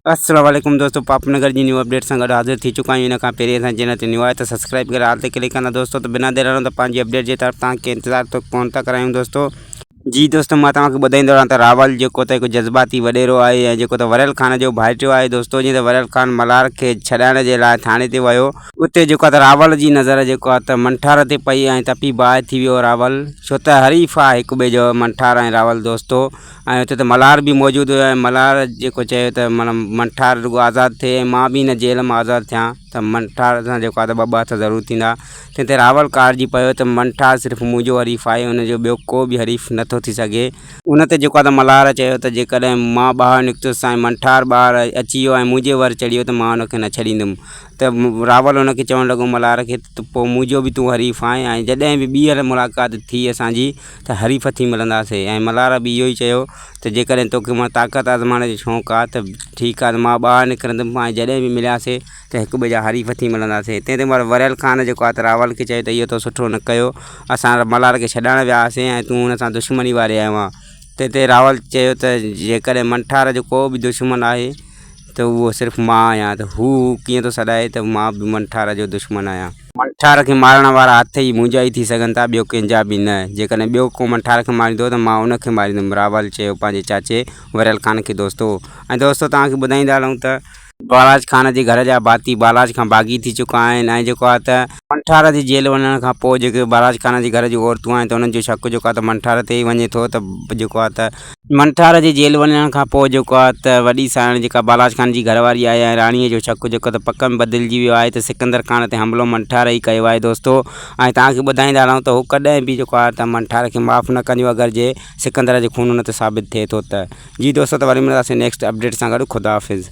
अस्सलाम वालेकुम दोस्तों, पापनगर जी न्यू अपडेट सां गॾु हाज़िर थी चुका आहियूं। इन खां पहिरीं असां चैनल ते न्यू आहे त सब्सक्राइब करे हाल ते क्लिक कंदा दोस्तों। तो बिना देर त पंहिंजी अपडेट जे तरफ़ तव्हांखे इंतज़ार तो कोन था करायूं दोस्तों। जी दोस्तों, मां तव्हांखे ॿुधाईंदो रहां त रावल जेको त हिकु जज़्बाती वॾेरो आहे ऐं जेको त वरियल ख़ान जो भाइटियो आहे दोस्तों। जीअं त वरियल ख़ान मल्हार खे छॾाइण जे लाइ थाणे ते वियो, उते जेको आहे त रावल जी नज़र जेको आहे त मंठार ते पई ऐं तपी बाहि थी वियो रावल, छो त हरीफ़ आहे हिकु ॿिए जो मंठार ऐं रावल दोस्तों। ऐं हुते त मल्हार बि मौजूदु हुयो ऐं मल्हार जेको चयो त माना मंठार रुॻो आज़ादु थिए ऐं मां बि हिन जेल मां आज़ादु थियां त मंठार सां जेको आहे त ॿ हथ ज़रूरु थींदा। तंहिं ते रावल कारजी पियो त मंठार सिर्फ़ु मुंहिंजो हरीफ़ आहे, हुनजो ॿियो को बि हरीफ़ नथो थी सघे। उन ते जेको आहे त मल्हार चयो त जेकॾहिं मां ॿाहिरि निकितुसि ऐं मंठार ॿाहिरि अची वियो ऐं मुंहिंजे वर चढ़ी वियो त मां हुनखे न छॾींदुमि। त रावल हुनखे चवणु लॻो मल्हार खे त पोइ मुंहिंजो बि तूं हरीफ़ आहे ऐं जॾहिं बि ॿीहर मुलाक़ात थी असांजी त हरीफ़ थी मिलंदासीं। ऐं मल्हार बि इहो ई चयो त जेकॾहिं तोखे मां ताक़त आज़माइण जो शौक़ु आहे त ठीकु आहे, त मां ॿाहिरि निकिरंदुमि ऐं जॾहिं बि मिलियासीं त हिकु ॿिए जा हरीफ़ थी मिलंदासीं। तंहिं ते वरियल ख़ान जेको आहे त रावल खे चयो त इहो तो सुठो न कयो, असां मल्हार खे छॾाइण विया हुआसीं ऐं तूं हुन सां दुश्मनी वारे आयो आहे। तंहिं ते रावल चयो त जेकॾहिं मंठार जो को बि दुश्मन आहे त उहो सिर्फ़ु मां आहियां। त हू कीअं थो सॾाए त मां बि मंठार जो दुश्मन आहियां। मंठार खे मारण वारा हथ ई मुंहिंजा ई थी सघनि था, ॿियो कंहिंजा बि न। जेकॾहिं ॿियो को मंठार खे मारींदो त मां उनखे मारींदुमि, रावल चयो पंहिंजे चाचे वरियल ख़ान खे दोस्तों। ऐं दोस्तों तव्हांखे ॿुधाईंदा हलूं त बालाज ख़ान जे घर जा भाती बालाज खां भागी थी चुका आहिनि। ऐं जेको आहे त मंठार जी जेल वञण खां पोइ जेके बालाज ख़ान जे घर जी औरतूं आहिनि त उन्हनि जो शक जेको आहे त मंठार ते ई वञे थो। त जेको आहे त मंठार जी जेल वञण खां पोइ जेको आहे त वॾी साइण जेका बालाज ख़ान जी घरवारी आहे ऐं राणीअ जो शक जेको त पक में बदिलजी वियो आहे त सिकंदर ख़ान ते हमिलो मंठार ई कयो आहे दोस्तों। ऐं तव्हांखे ॿुधाईंदा रहूं त हू कॾहिं बि जेको आहे त मंठार खे माफ़ु न कंदियूं अगरि जे सिकंदर जो खून हुन ते साबित थिए थो त। जी दोस्तों, त वरी मिलंदासीं नेक्स्ट अपडेट सां गॾु। ख़ुदा हाफ़िज़।